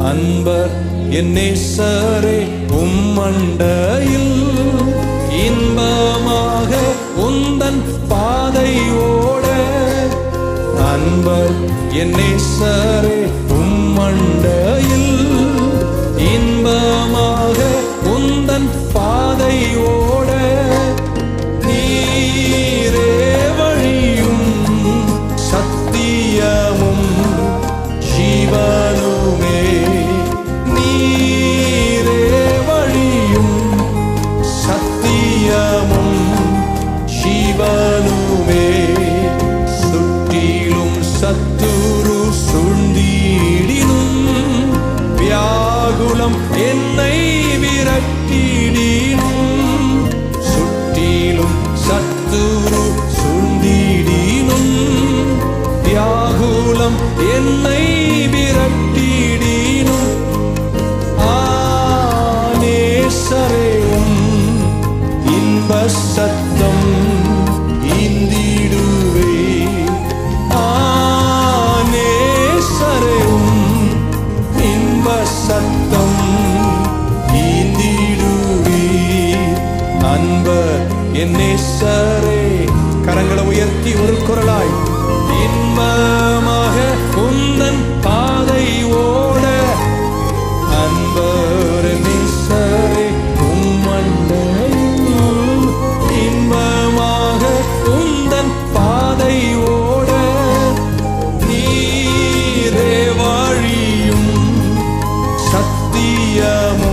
அன்பர் என் நேசரே உம்மண்டையில் இன்பமாக உந்தன் பாதை ஓட. அன்பர் என் நேசரே உம்மண்டையில் இன்பமாக உந்தன் பாதை ஓட. நீரே வழியும் சத்தியமும் ஜீவனுமே. நீரே வழியும் சத்தியமும் ஜீவனுமே. சுற்றிலும் சத்துரு சூழ்ந்திடினும் வியாகுலம் என்னை விரட்டிடினும். சுற்றிலும் சத்துரு சூழ்ந்திடினும் வியாகுலம் என்னை விரட்டிடினும். நேசரேவும் இன்ப சத்தம் இந்திடுவே. நேசரேவும் இன்ப சத்தம் இந்திடுவே. அன்பர் என் நேசரே. கரங்களை உயர்த்தி ஒரு குரலாய் இன்பமாக உந்தன் பாதை ஓட. அன்பர் நேசரே உம்மண்டையில் இன்பமாக உந்தன் பாதை ஓட. நீரே வழியும் சத்தியமும்